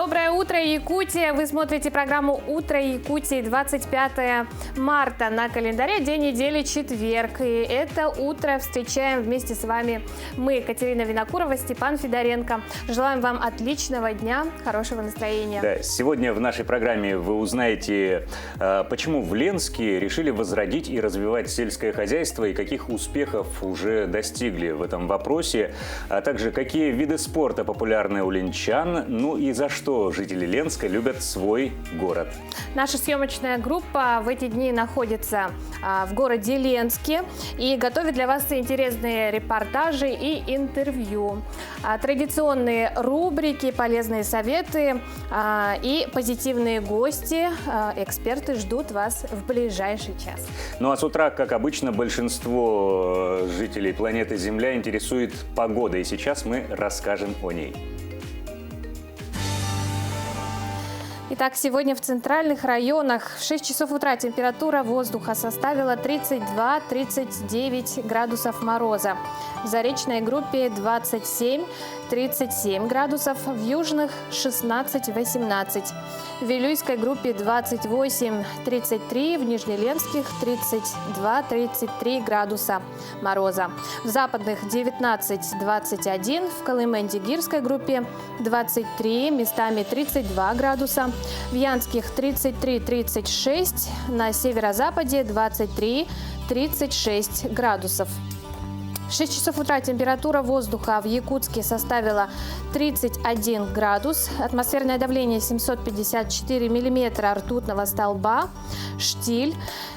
Доброе утро, Якутия! Вы смотрите программу «Утро Якутии», 25 марта на календаре, день недели четверг. И это утро встречаем вместе с вами мы, Екатерина Винокурова, Степан Федоренко. Желаем вам отличного дня, хорошего настроения. Да, сегодня в нашей программе вы узнаете, почему в Ленске решили возродить и развивать сельское хозяйство и каких успехов уже достигли в этом вопросе, а также какие виды спорта популярны у ленчан, ну и за что жители Ленска любят свой город. Наша съемочная группа в эти дни находится в городе Ленске и готовит для вас интересные репортажи и интервью. Традиционные рубрики, полезные советы и позитивные гости, эксперты ждут вас в ближайший час. Ну а с утра, как обычно, большинство жителей планеты Земля интересует погода, и сейчас мы расскажем о ней. Итак, сегодня в центральных районах в 6 часов утра температура воздуха составила 32-39 градусов мороза. В Заречной группе 27-37 градусов, в южных 16-18. В Вилюйской группе 28-33, в Нижнеленских 32-33 градуса мороза. В западных 19-21, в Колыме-Дигирской группе 23, местами 32 градуса. В Янских 33-36, на северо-западе 23-36 градусов. В 6 часов утра температура воздуха в Якутске составила 31 градус, атмосферное давление 754 миллиметра ртутного столба, штиль.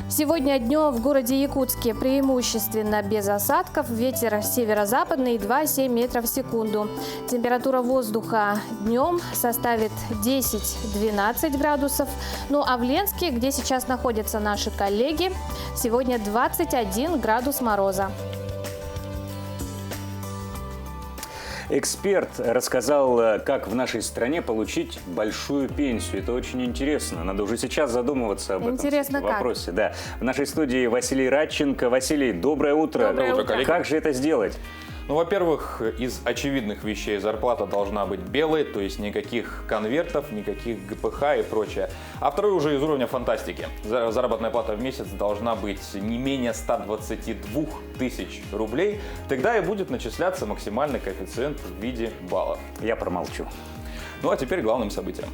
Сегодня днем в городе Якутске преимущественно без осадков, ветер северо-западный 2,7 метров в секунду. Температура воздуха днем составит 10-12 градусов. Ну а в Ленске, где сейчас находятся наши коллеги, сегодня 21 градус мороза. Эксперт рассказал, как в нашей стране получить большую пенсию. Это очень интересно. Надо уже сейчас задумываться об этом вопросе. Да. В нашей студии Василий Радченко. Василий, доброе утро. Доброе утро, коллеги. Как же это сделать? Ну, во-первых, из очевидных вещей зарплата должна быть белой, то есть никаких конвертов, никаких ГПХ и прочее. А второй уже из уровня фантастики. Заработная плата в месяц должна быть не менее 122 тысяч рублей. Тогда и будет начисляться максимальный коэффициент в виде баллов. Я промолчу. Ну, а теперь главным событием.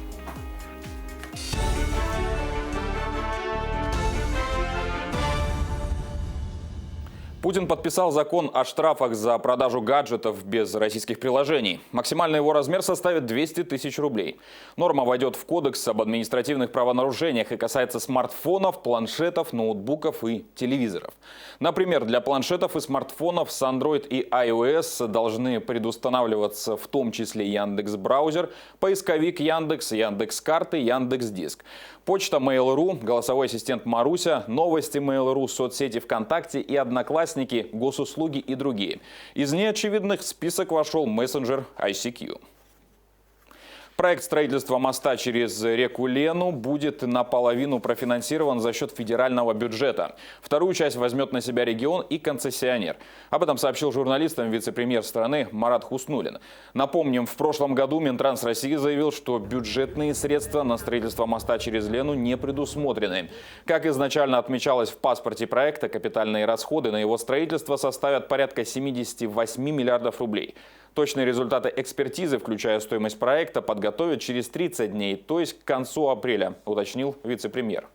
Путин подписал закон о штрафах за продажу гаджетов без российских приложений. Максимальный его размер составит 200 тысяч рублей. Норма войдет в Кодекс об административных правонарушениях и касается смартфонов, планшетов, ноутбуков и телевизоров. Например, для планшетов и смартфонов с Android и iOS должны предустанавливаться в том числе Яндекс.Браузер, поисковик Яндекс, Яндекс.Карты, Яндекс.Диск. Почта Mail.ru, голосовой ассистент Маруся, новости Mail.ru, соцсети ВКонтакте и Одноклассники, госуслуги и другие. Из неочевидных в список вошел мессенджер ICQ. Проект строительства моста через реку Лену будет наполовину профинансирован за счет федерального бюджета. Вторую часть возьмет на себя регион и концессионер. Об этом сообщил журналистам вице-премьер страны Марат Хуснуллин. Напомним, в прошлом году Минтранс России заявил, что бюджетные средства на строительство моста через Лену не предусмотрены. Как изначально отмечалось в паспорте проекта, капитальные расходы на его строительство составят порядка 78 миллиардов рублей. Точные результаты экспертизы, включая стоимость проекта, подготовят через 30 дней, то есть к концу апреля, уточнил вице-премьер.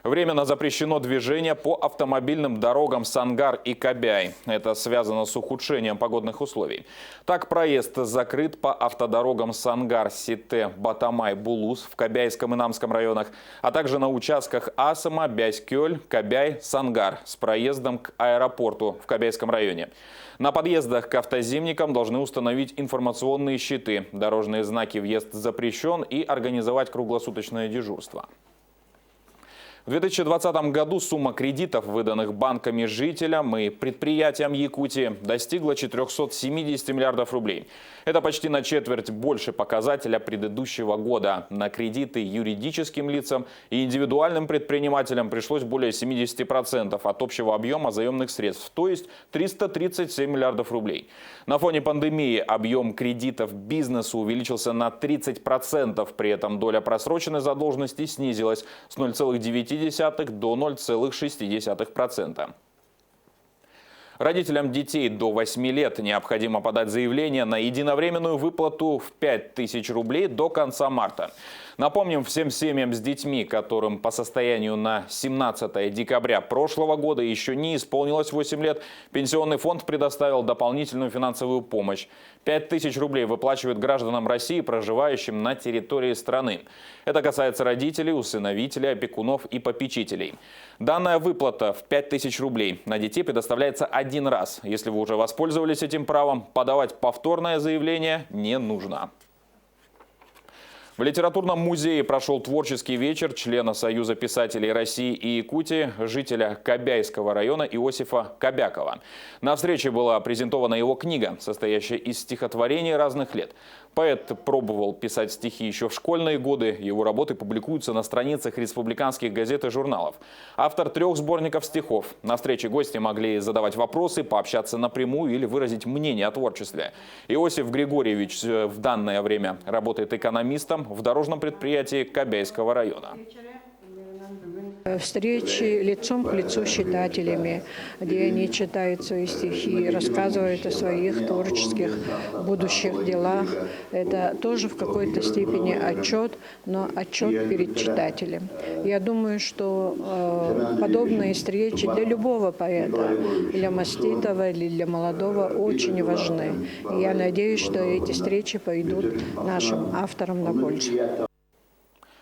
Временно запрещено движение по автомобильным дорогам Сангар и Кабяй. Это связано с ухудшением погодных условий. Так, проезд закрыт по автодорогам Сангар, Сите, Батамай, Булус в Кабяйском и Намском районах, а также на участках Асама, Бясь-Кёль, Кабяй, Сангар с проездом к аэропорту в Кабяйском районе. На подъездах к автозимникам должны установить информационные щиты, дорожные знаки «Въезд запрещен» и организовать круглосуточное дежурство. В 2020 году сумма кредитов, выданных банками жителям и предприятиям Якутии, достигла 470 миллиардов рублей. Это почти на четверть больше показателя предыдущего года. На кредиты юридическим лицам и индивидуальным предпринимателям пришлось более 70% от общего объема заемных средств, то есть 337 миллиардов рублей. На фоне пандемии объем кредитов бизнесу увеличился на 30%, при этом доля просроченной задолженности снизилась с 0,9 до 0,6%. Родителям детей до 8 лет необходимо подать заявление на единовременную выплату в 5000 рублей до конца марта. Напомним всем семьям с детьми, которым по состоянию на 17 декабря прошлого года еще не исполнилось 8 лет, Пенсионный фонд предоставил дополнительную финансовую помощь. 5000 рублей выплачивают гражданам России, проживающим на территории страны. Это касается родителей, усыновителей, опекунов и попечителей. Данная выплата в 5000 рублей на детей предоставляется один раз. Если вы уже воспользовались этим правом, подавать повторное заявление не нужно. В литературном музее прошел творческий вечер члена Союза писателей России и Якутии, жителя Кобяйского района Иосифа Кобякова. На встрече была презентована его книга, состоящая из стихотворений разных лет. Поэт пробовал писать стихи еще в школьные годы. Его работы публикуются на страницах республиканских газет и журналов. Автор 3 сборников стихов. На встрече гости могли задавать вопросы, пообщаться напрямую или выразить мнение о творчестве. Иосиф Григорьевич в данное время работает экономистом в дорожном предприятии Кобяйского района. Встречи лицом к лицу с читателями, где они читают свои стихи, рассказывают о своих творческих будущих делах. Это тоже в какой-то степени отчет, но отчет перед читателем. Я думаю, что подобные встречи для любого поэта, для маститого или для молодого, очень важны. И я надеюсь, что эти встречи пойдут нашим авторам на пользу.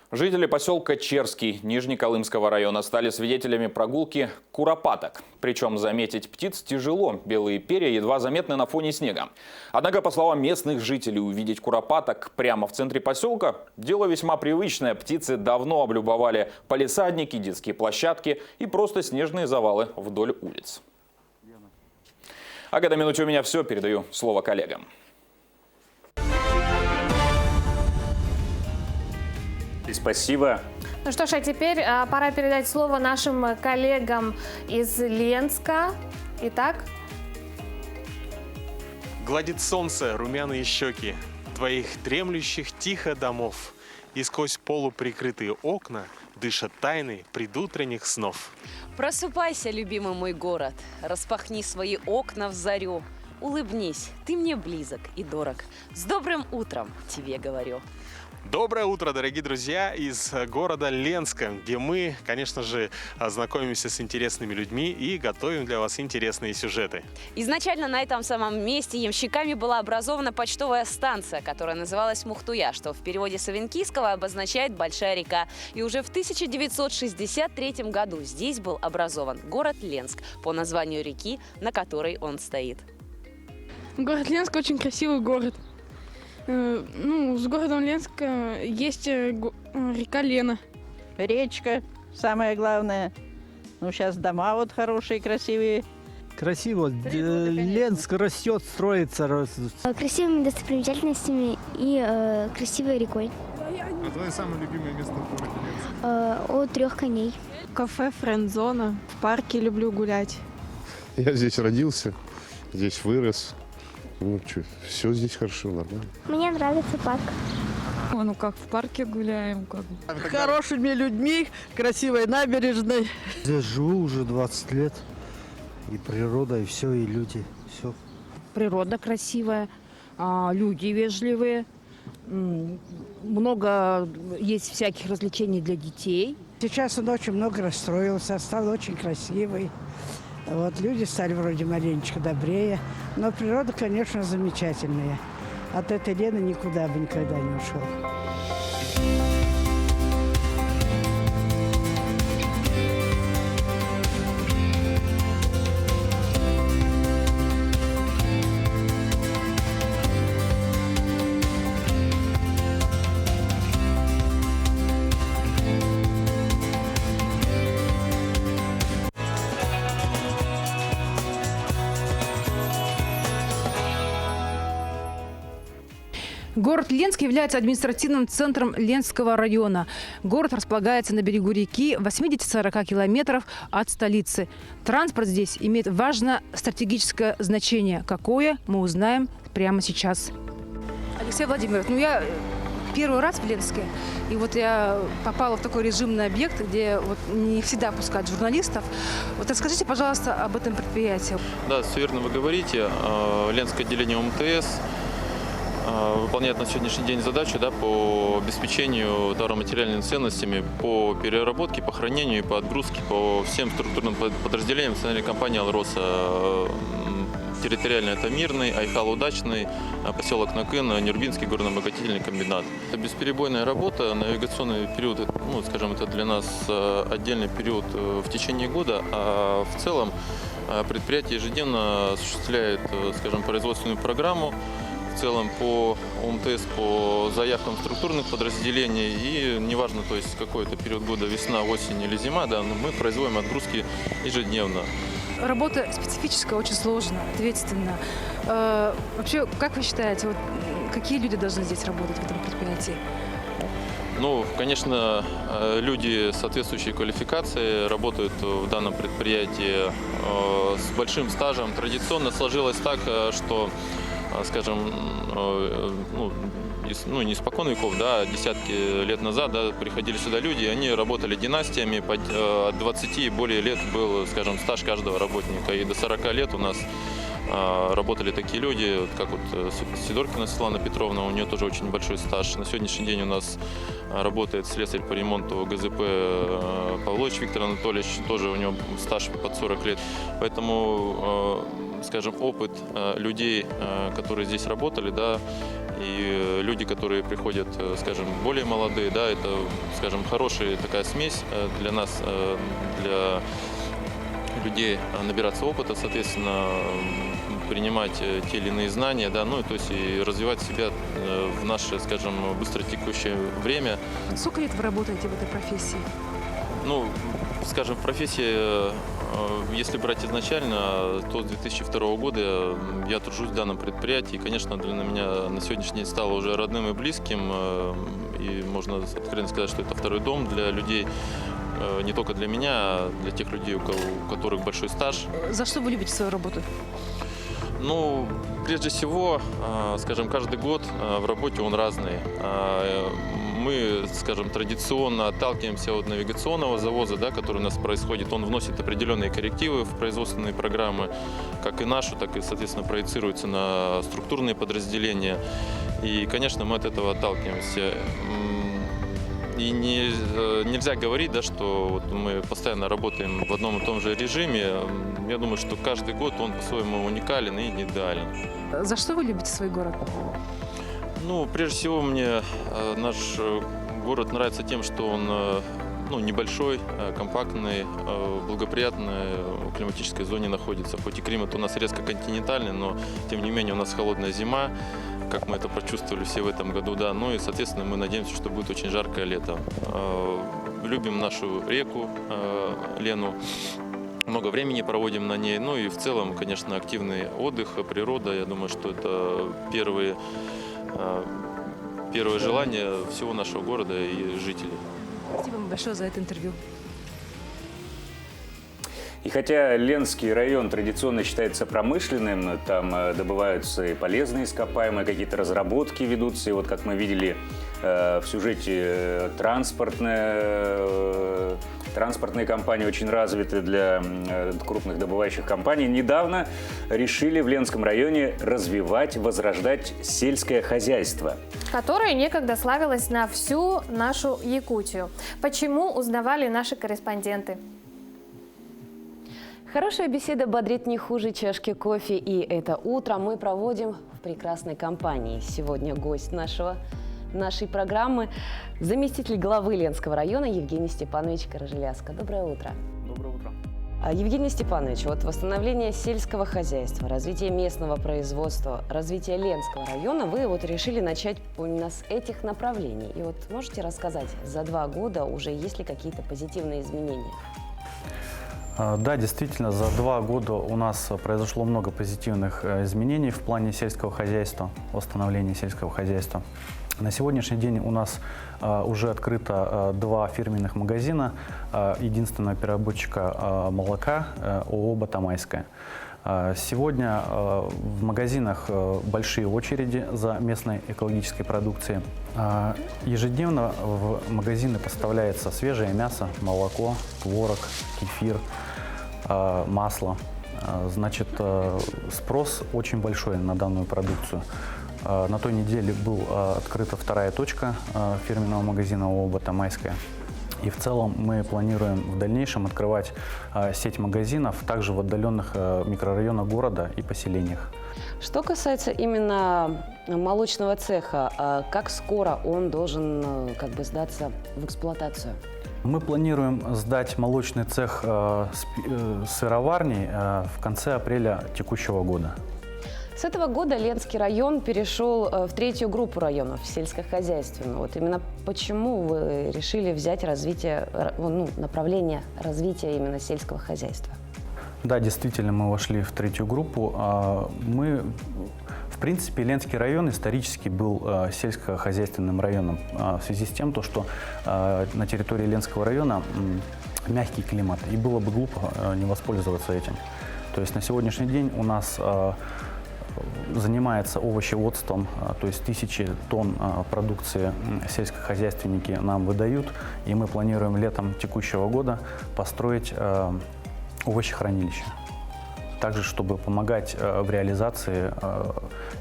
Жители поселка Черский Нижнеколымского района стали свидетелями прогулки куропаток. Причем заметить птиц тяжело, белые перья едва заметны на фоне снега. Однако, по словам местных жителей, увидеть куропаток прямо в центре поселка – дело весьма привычное. Птицы давно облюбовали палисадники, детские площадки и просто снежные завалы вдоль улиц. А к этой минуте у меня все. Передаю слово коллегам. Спасибо. Ну что ж, а теперь пора передать слово нашим коллегам из Ленска. Итак. Гладит солнце румяные щеки твоих дремлющих тихо домов, и сквозь полуприкрытые окна дышат тайны предутренних снов. Просыпайся, любимый мой город, распахни свои окна в зарю. Улыбнись, ты мне близок и дорог. С добрым утром тебе говорю. Доброе утро, дорогие друзья, из города Ленска, где мы, конечно же, знакомимся с интересными людьми и готовим для вас интересные сюжеты. Изначально на этом самом месте ямщиками была образована почтовая станция, которая называлась Мухтуя, что в переводе с авенкийского обозначает «большая река». И уже в 1963 году здесь был образован город Ленск по названию реки, на которой он стоит. Город Ленск очень красивый город. С городом Ленск есть река Лена. Речка, самое главное. Сейчас дома вот хорошие, красивые. Красиво. Ленск растет, строится. Красивыми достопримечательностями и красивой рекой. А твое самое любимое место в городе Ленск? У 3 коней. Кафе «Френд-зона». В парке люблю гулять. Я здесь родился, здесь вырос. Все здесь хорошо, нормально. Мне нравится парк. Как в парке гуляем. Хорошими людьми, красивой набережной. Здесь живу уже 20 лет. И природа, и все, и люди. Все. Природа красивая, люди вежливые. Много есть всяких развлечений для детей. Сейчас он очень много расстроился, стал очень красивый. Люди стали вроде маленечко добрее. Но природа, конечно, замечательная. От этой Лены никуда бы никогда не ушел. Город Ленск является административным центром Ленского района. Город располагается на берегу реки в 80-40 километров от столицы. Транспорт здесь имеет важное стратегическое значение. Какое, мы узнаем прямо сейчас. Алексей Владимирович, я первый раз в Ленске. И вот я попала в такой режимный объект, где вот не всегда пускают журналистов. Вот расскажите, пожалуйста, об этом предприятии. Да, все верно вы говорите. Ленское отделение ОМТС выполняет на сегодняшний день задачу по обеспечению товаро-материальными ценностями, по переработке, по хранению и по отгрузке по всем структурным подразделениям национальной компании «Алроса». Территориально это Мирный, Айхал Удачный, поселок Накын, Нюрбинский горно-обогатительный комбинат. Это бесперебойная работа, навигационный период, скажем, это для нас отдельный период в течение года, а в целом предприятие ежедневно осуществляет, скажем, производственную программу, в целом по ОМТС, по заявкам структурных подразделений, и неважно, то есть какой это период года, весна, осень или зима, но мы производим отгрузки ежедневно. Работа специфическая, очень сложная, ответственная. Вообще, как вы считаете, какие люди должны здесь работать в этом предприятии? Конечно, люди соответствующей квалификации работают в данном предприятии с большим стажем. Традиционно сложилось так, что, скажем, не испокон веков, десятки лет назад приходили сюда люди, и они работали династиями, от 20 и более лет был, скажем, стаж каждого работника, и до 40 лет у нас работали такие люди, как Сидоркина Светлана Петровна, у нее тоже очень большой стаж. На сегодняшний день у нас работает слесарь по ремонту ГЗП Павлович Виктор Анатольевич, тоже у него стаж под 40 лет. Поэтому, скажем, опыт людей, которые здесь работали, и люди, которые приходят, скажем, более молодые, это, скажем, хорошая такая смесь для нас, для людей набираться опыта, соответственно, принимать те или иные знания, то есть и развивать себя в наше, скажем, быстротекущее время. Сколько лет вы работаете в этой профессии? Скажем, в профессии, если брать изначально, то с 2002 года я тружусь в данном предприятии. И, конечно, для меня на сегодняшний день стало уже родным и близким. И можно откровенно сказать, что это второй дом для людей. Не только для меня, а для тех людей, у которых большой стаж. За что вы любите свою работу? Прежде всего, скажем, каждый год в работе он разный. Мы, скажем, традиционно отталкиваемся от навигационного завоза, который у нас происходит. Он вносит определенные коррективы в производственные программы, как и нашу, так и, соответственно, проецируется на структурные подразделения. И, конечно, мы от этого отталкиваемся. И нельзя говорить, что мы постоянно работаем в одном и том же режиме. Я думаю, что каждый год он по-своему уникален и не идеален. За что вы любите свой город? Прежде всего, мне наш город нравится тем, что он небольшой, компактный, в благоприятной климатической зоне находится. Хоть и климат у нас резко континентальный, но тем не менее у нас холодная зима, как мы это прочувствовали все в этом году, и, соответственно, мы надеемся, что будет очень жаркое лето. Любим нашу реку Лену, много времени проводим на ней, и в целом, конечно, активный отдых, природа. Я думаю, что это первое желание всего нашего города и жителей. Спасибо вам большое за это интервью. И хотя Ленский район традиционно считается промышленным, там добываются и полезные ископаемые, какие-то разработки ведутся. И вот, как мы видели в сюжете, транспортные компании очень развиты для крупных добывающих компаний. Недавно решили в Ленском районе развивать, возрождать сельское хозяйство, которое некогда славилось на всю нашу Якутию. Почему, узнавали наши корреспонденты. Хорошая беседа бодрит не хуже чашки кофе, и это утро мы проводим в прекрасной компании. Сегодня гость нашей программы – заместитель главы Ленского района Евгений Степанович Каражеляска. Доброе утро. Доброе утро. Евгений Степанович, восстановление сельского хозяйства, развитие местного производства, развитие Ленского района, вы решили начать именно с этих направлений. И можете рассказать, за 2 года уже есть ли какие-то позитивные изменения? Да, действительно, за 2 года у нас произошло много позитивных изменений в плане сельского хозяйства, восстановления сельского хозяйства. На сегодняшний день у нас уже открыто 2 фирменных магазина, единственного переработчика молока ООО «Батамайская». Сегодня в магазинах большие очереди за местной экологической продукцией. Ежедневно в магазины поставляется свежее мясо, молоко, творог, кефир, масло. Значит, спрос очень большой на данную продукцию. На той неделе была открыта 2-я точка фирменного магазина ООО «Батамайская». И в целом мы планируем в дальнейшем открывать сеть магазинов также в отдаленных микрорайонах города и поселениях. Что касается именно молочного цеха, как скоро он должен сдаться в эксплуатацию? Мы планируем сдать молочный цех сыроварней в конце апреля текущего года. С этого года Ленский район перешел в 3-ю группу районов сельскохозяйственную. Вот именно почему вы решили взять направление развития именно сельского хозяйства? Да, действительно, мы вошли в 3-ю группу. В принципе, Ленский район исторически был сельскохозяйственным районом в связи с тем, что на территории Ленского района мягкий климат, и было бы глупо не воспользоваться этим. То есть на сегодняшний день у нас занимается овощеводством, то есть 1000 тонн продукции сельскохозяйственники нам выдают, и мы планируем летом текущего года построить овощехранилище. Также, чтобы помогать в реализации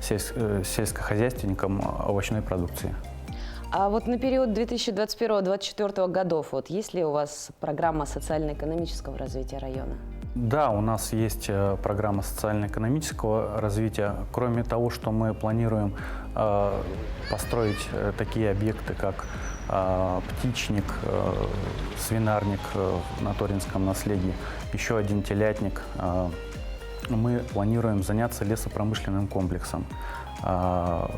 сельскохозяйственникам овощной продукции. А вот на период 2021-2024 годов, есть ли у вас программа социально-экономического развития района? Да, у нас есть программа социально-экономического развития. Кроме того, что мы планируем построить такие объекты, как птичник, свинарник на Торинском наследии, еще один телятник, мы планируем заняться лесопромышленным комплексом. На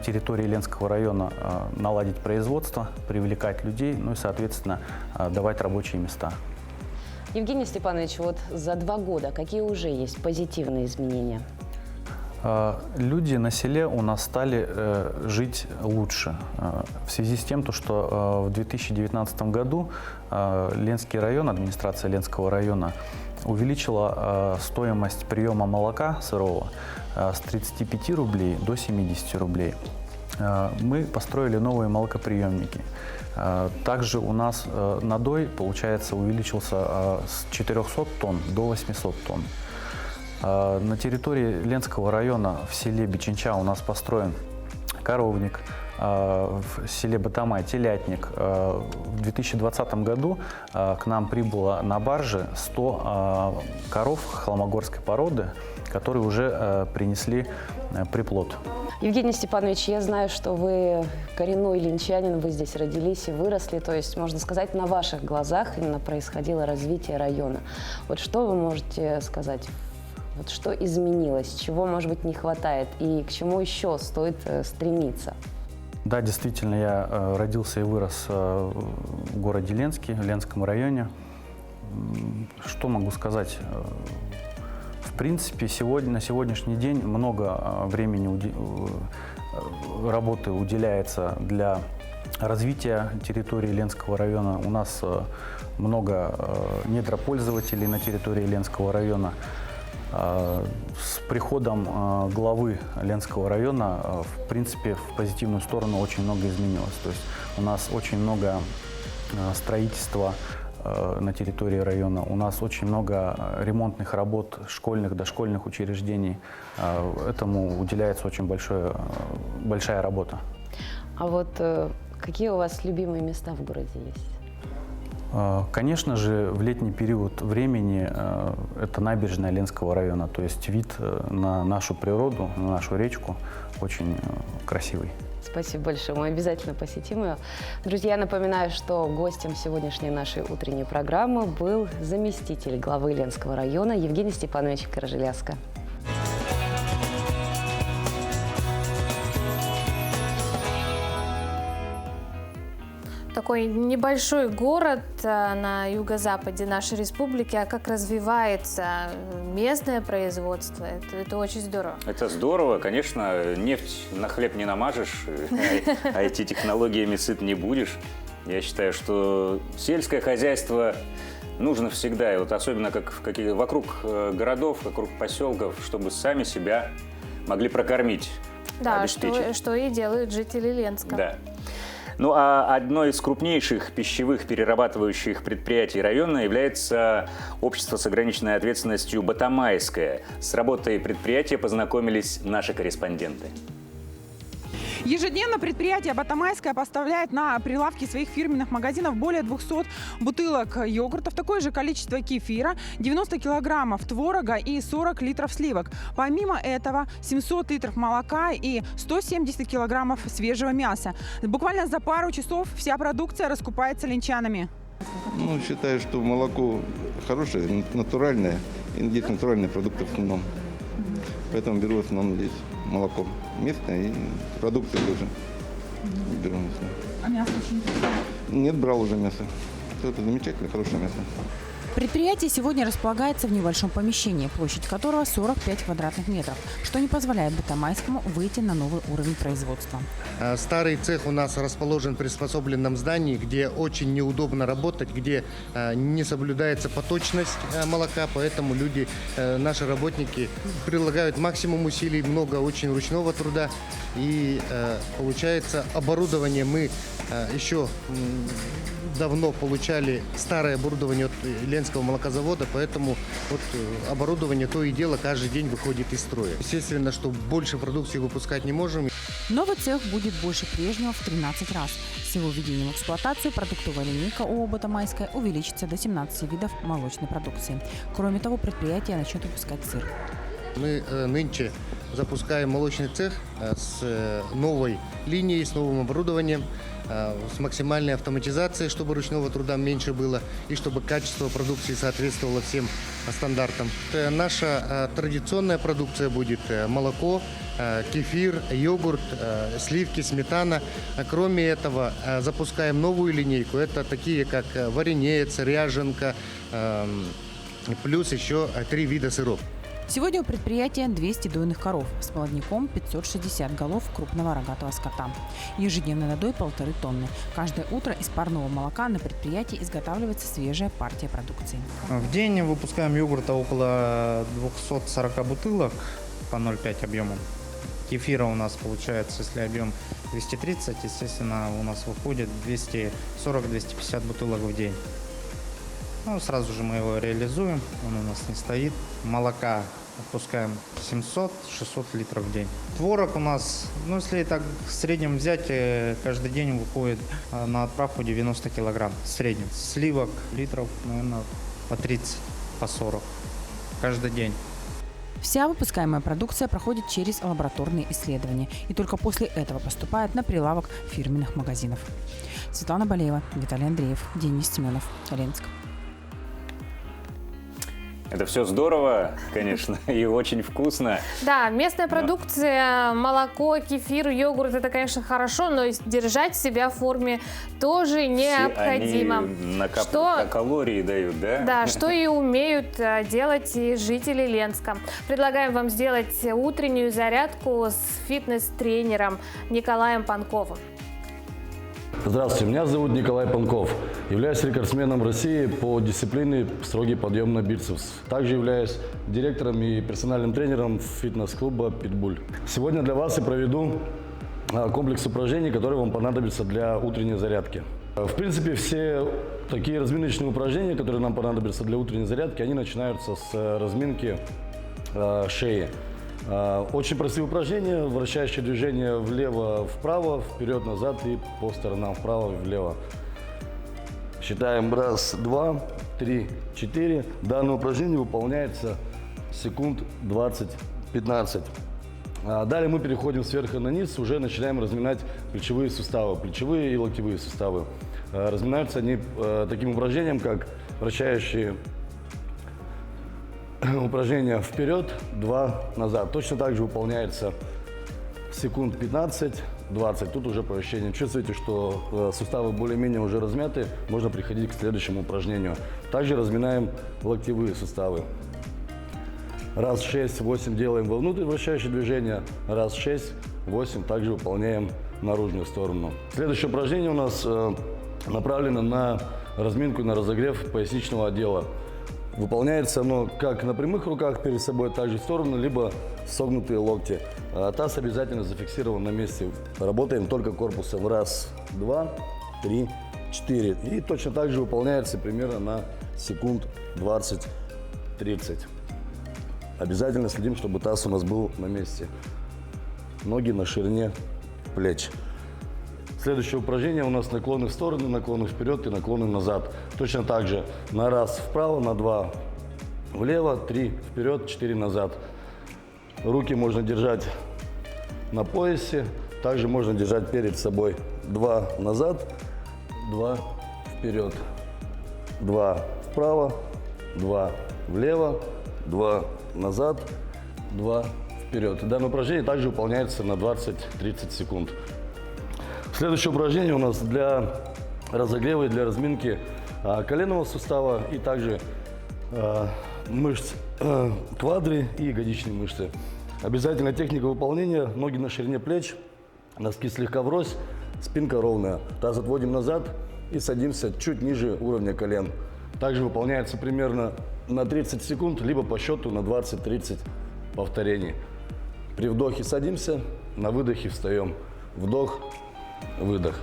территории Ленского района наладить производство, привлекать людей, и, соответственно, давать рабочие места. Евгений Степанович, за 2 года какие уже есть позитивные изменения? Люди на селе у нас стали жить лучше. В связи с тем, что в 2019 году Ленский район, администрация Ленского района увеличила стоимость приема молока сырого с 35 рублей до 70 рублей. Мы построили новые молокоприемники. Также у нас надой, получается, увеличился с 400 тонн до 800 тонн. На территории Ленского района в селе Биченча у нас построен коровник, в селе Батамай телятник. В 2020 году к нам прибыло на барже 100 коров холмогорской породы, которые уже принесли приплод. Евгений Степанович, я знаю, что вы коренной ленчанин, вы здесь родились и выросли, то есть, можно сказать, на ваших глазах именно происходило развитие района. Что вы можете сказать? Что изменилось, чего, может быть, не хватает и к чему еще стоит стремиться? Да, действительно, я родился и вырос в городе Ленске, в Ленском районе. Что могу сказать? В принципе, на сегодняшний день много времени работы уделяется для развития территории Ленского района. У нас много недропользователей на территории Ленского района. С приходом главы Ленского района, в принципе, в позитивную сторону очень много изменилось. То есть у нас очень много строительства на территории района, у нас очень много ремонтных работ школьных, дошкольных учреждений. Этому уделяется очень большая работа. А какие у вас любимые места в городе есть? Конечно же, в летний период времени это набережная Ленского района, то есть вид на нашу природу, на нашу речку очень красивый. Спасибо большое, мы обязательно посетим ее. Друзья, напоминаю, что гостем сегодняшней нашей утренней программы был заместитель главы Ленского района Евгений Степанович Каржеляска. Такой небольшой город на юго-западе нашей республики, а как развивается местное производство, это очень здорово. Это здорово, конечно, нефть на хлеб не намажешь, а эти технологиями сыт не будешь. Я считаю, что сельское хозяйство нужно всегда, и вот особенно вокруг городов, вокруг поселков, чтобы сами себя могли прокормить, да, обеспечить. Что и делают жители Ленска. Да. Ну а одно из крупнейших пищевых перерабатывающих предприятий района является общество с ограниченной ответственностью «Батамайское». С работой предприятия познакомились наши корреспонденты. Ежедневно предприятие «Батамайское» поставляет на прилавки своих фирменных магазинов более 200 бутылок йогуртов, такое же количество кефира, 90 килограммов творога и 40 литров сливок. Помимо этого 700 литров молока и 170 килограммов свежего мяса. Буквально за пару часов вся продукция раскупается ленчанами. Ну, считаю, что молоко хорошее, натуральное, и здесь натуральные продукты в основном. Поэтому беру в основном здесь молоко местное и продукты тоже беру местное. А мясо очень вкусное? Нет, брал уже мясо. Это замечательно, хорошее мясо. Предприятие сегодня располагается в небольшом помещении, площадь которого 45 квадратных метров, что не позволяет Батамайскому выйти на новый уровень производства. Старый цех у нас расположен в приспособленном здании, где очень неудобно работать, где не соблюдается поточность молока, поэтому люди, наши работники, прилагают максимум усилий, много очень ручного труда. И получается, оборудование мы еще давно получали старое оборудование от Ленского молокозавода, поэтому вот оборудование то и дело каждый день выходит из строя. Естественно, что больше продукции выпускать не можем. Новый цех будет больше прежнего в 13 раз. С его введением в эксплуатацию продуктовая линейка ООО «Батамайская» увеличится до 17 видов молочной продукции. Кроме того, предприятие начнет выпускать сыр. Мы нынче запускаем молочный цех с новой линией, с новым оборудованием, с максимальной автоматизацией, чтобы ручного труда меньше было и чтобы качество продукции соответствовало всем стандартам. Наша традиционная продукция будет молоко, кефир, йогурт, сливки, сметана. Кроме этого, запускаем новую линейку. Это такие, как варенец, ряженка, плюс еще 3 вида сыров. Сегодня у предприятия 200 дойных коров, с молодняком 560 голов крупного рогатого скота. Ежедневный надой 1,5 тонны. Каждое утро из парного молока на предприятии изготавливается свежая партия продукции. В день выпускаем йогурта около 240 бутылок по 0,5 объемом. Кефира у нас получается, если объем 230, естественно, у нас выходит 240-250 бутылок в день. Ну, сразу же мы его реализуем, он у нас не стоит. Молока отпускаем 700-600 литров в день. Творог у нас, ну, если так в среднем взять, каждый день выходит на отправку 90 килограмм в среднем. Сливок литров, наверное, по 30, по 40 каждый день. Вся выпускаемая продукция проходит через лабораторные исследования и только после этого поступает на прилавок фирменных магазинов. Светлана Балеева, Виталий Андреев, Денис Семенов, Ленск. Это все здорово, конечно, и очень вкусно. Да, местная продукция, молоко, кефир, йогурт, это, конечно, хорошо, но держать себя в форме тоже необходимо. Они калории дают, да? Да, что и умеют делать и жители Ленска. Предлагаем вам сделать утреннюю зарядку с фитнес-тренером Николаем Панковым. Здравствуйте, меня зовут Николай Панков. Являюсь рекордсменом России по дисциплине строгий подъем на бицепс. Также являюсь директором и персональным тренером фитнес-клуба «Питбуль». Сегодня для вас я проведу комплекс упражнений, которые вам понадобятся для утренней зарядки. В принципе, все такие разминочные упражнения, которые нам понадобятся для утренней зарядки, они начинаются с разминки шеи. Очень простые упражнения, вращающие движения влево-вправо, вперед-назад и по сторонам вправо-влево. Считаем 1, 2, 3, 4. Данное упражнение выполняется секунд 20-15. Далее мы переходим сверху на низ, уже начинаем разминать плечевые суставы, плечевые и локтевые суставы. Разминаются они таким упражнением, как вращающие упражнение вперед, 2 назад. Точно так же выполняется секунд 15 20. Тут уже по ощущениям чувствуете, что суставы более-менее уже размяты, можно приходить к следующему упражнению. Также разминаем локтевые суставы. Раз 6-8 делаем вовнутрь вращающее движение, раз 6-8 также выполняем наружную сторону. Следующее упражнение у нас направлено на разминку и на разогрев поясничного отдела. Выполняется оно как на прямых руках перед собой, также в сторону, либо согнутые локти. Таз обязательно зафиксирован на месте. Работаем только корпусом. Раз, два, три, 4. И точно так же выполняется примерно на секунд 20-30. Обязательно следим, чтобы таз у нас был на месте. Ноги на ширине плеч. Следующее упражнение у нас наклоны в сторону, наклоны вперед и наклоны назад. Точно так же на раз вправо, на 2 влево, 3 вперед, 4 назад. Руки можно держать на поясе, также можно держать перед собой. 2 назад, 2 вперед, 2 вправо, 2 влево, 2 назад, 2 вперед. Данное упражнение также выполняется на 20-30 секунд. Следующее упражнение у нас для разогрева и для разминки коленного сустава и также мышц квадри и ягодичной мышцы. Обязательно техника выполнения: ноги на ширине плеч, носки слегка врозь, спинка ровная. Таз отводим назад и садимся чуть ниже уровня колен. Также выполняется примерно на 30 секунд, либо по счету на 20-30 повторений. При вдохе садимся, на выдохе встаем. Вдох, выдох,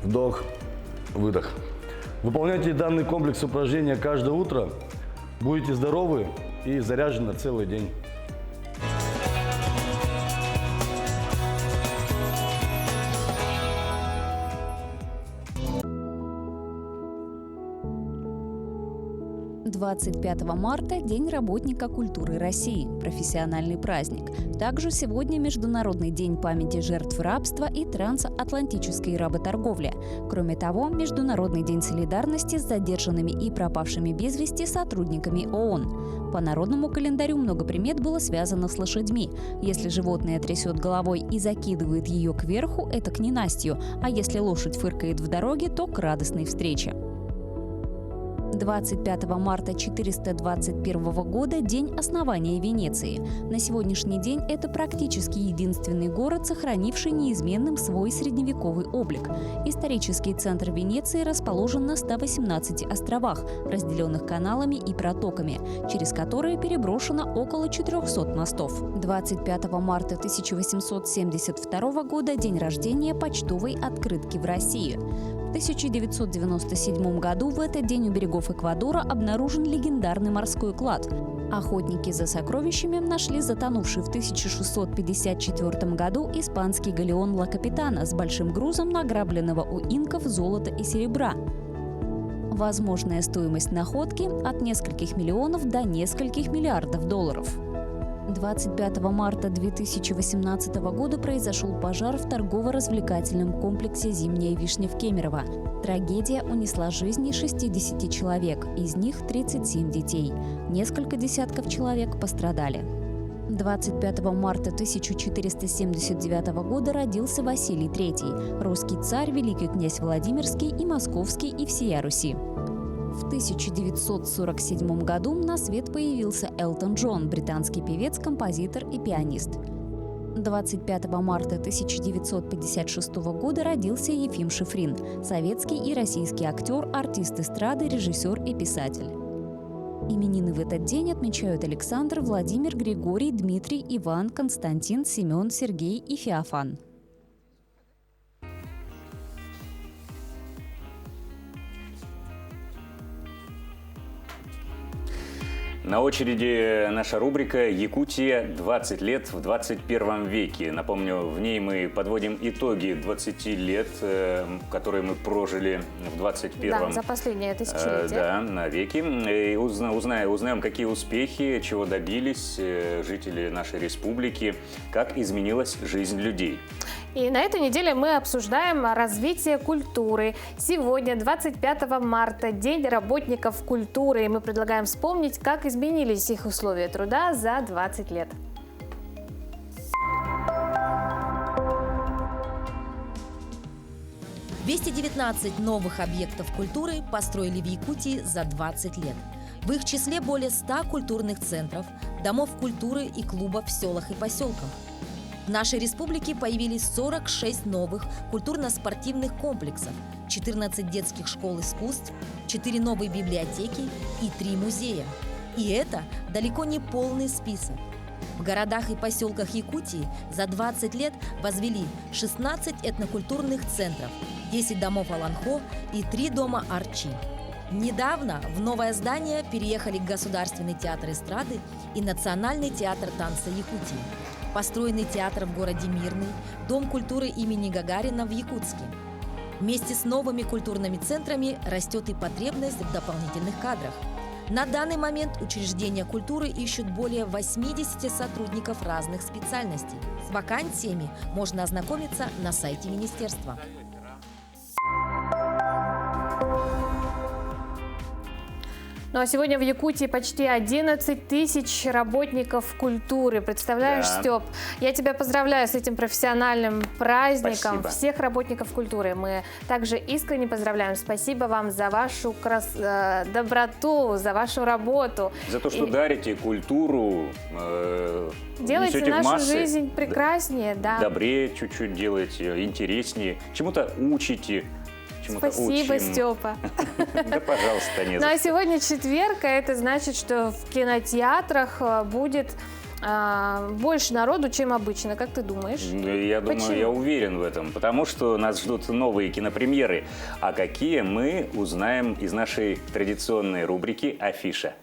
вдох, выдох. Выполняйте данный комплекс упражнений каждое утро. Будете здоровы и заряжены на целый день. «25 марта – День работника культуры России, профессиональный праздник. Также сегодня Международный день памяти жертв рабства и трансатлантической работорговли. Кроме того, Международный день солидарности с задержанными и пропавшими без вести сотрудниками ООН. По народному календарю много примет было связано с лошадьми. Если животное трясет головой и закидывает ее кверху, это к ненастью, а если лошадь фыркает в дороге, то к радостной встрече. 25 марта 421 года – день основания Венеции. На сегодняшний день это практически единственный город, сохранивший неизменным свой средневековый облик. Исторический центр Венеции расположен на 118 островах, разделенных каналами и протоками, через которые переброшено около 400 мостов. 25 марта 1872 года – день рождения почтовой открытки в России. В 1997 году в этот день у берегов Эквадора обнаружен легендарный морской клад. Охотники за сокровищами нашли затонувший в 1654 году испанский галеон «Ла Капитана» с большим грузом награбленного у инков золота и серебра. Возможная стоимость находки – от нескольких миллионов до нескольких миллиардов долларов. 25 марта 2018 года произошел пожар в торгово-развлекательном комплексе «Зимняя вишня» в Кемерово. Трагедия унесла жизни 60 человек, из них 37 детей. Несколько десятков человек пострадали. 25 марта 1479 года родился Василий III, русский царь, великий князь Владимирский и Московский и всея Руси. В 1947 году на свет появился Элтон Джон, британский певец, композитор и пианист. 25 марта 1956 года родился Ефим Шифрин, советский и российский актер, артист эстрады, режиссер и писатель. Именины в этот день отмечают Александр, Владимир, Григорий, Дмитрий, Иван, Константин, Семен, Сергей и Феофан. На очереди наша рубрика «Якутия. 20 лет в 21 веке». Напомню, в ней мы подводим итоги 20 лет, которые мы прожили в 21 за последнее тысячелетие. Веке. И узнаем, какие успехи, чего добились жители нашей республики, как изменилась жизнь людей. И на этой неделе мы обсуждаем развитие культуры. Сегодня, 25 марта, День работников культуры. И мы предлагаем вспомнить, как изменились их условия труда за 20 лет. 219 новых объектов культуры построили в Якутии за 20 лет. В их числе более 100 культурных центров, домов культуры и клубов в селах и поселках. В нашей республике появились 46 новых культурно-спортивных комплексов, 14 детских школ искусств, 4 новые библиотеки и 3 музея. И это далеко не полный список. В городах и поселках Якутии за 20 лет возвели 16 этнокультурных центров, 10 домов Аланхо и 3 дома Арчи. Недавно в новое здание переехали Государственный театр эстрады и Национальный театр танца Якутии. Построенный театр в городе Мирный, Дом культуры имени Гагарина в Якутске. Вместе с новыми культурными центрами растет и потребность в дополнительных кадрах. На данный момент учреждения культуры ищут более 80 сотрудников разных специальностей. С вакансиями можно ознакомиться на сайте министерства. Ну а сегодня в Якутии почти 11 тысяч работников культуры. Представляешь, Да. Степ? Я тебя поздравляю с этим профессиональным праздником. Спасибо. Всех работников культуры мы также искренне поздравляем. Спасибо вам за вашу доброту, за вашу работу. За то, что И дарите культуру, делайте несете в нашу массы, жизнь прекраснее. Да. добрее чуть-чуть делаете, интереснее, чему-то учите. Чему-то Спасибо, учим. Степа. Да, пожалуйста, не Ну за а что. сегодня четверг, а это значит, что в кинотеатрах будет больше народу, чем обычно. Как ты думаешь? Я думаю, Почему? я уверен в этом, потому что нас ждут новые кинопремьеры. А какие, мы узнаем из нашей традиционной рубрики «Афиша».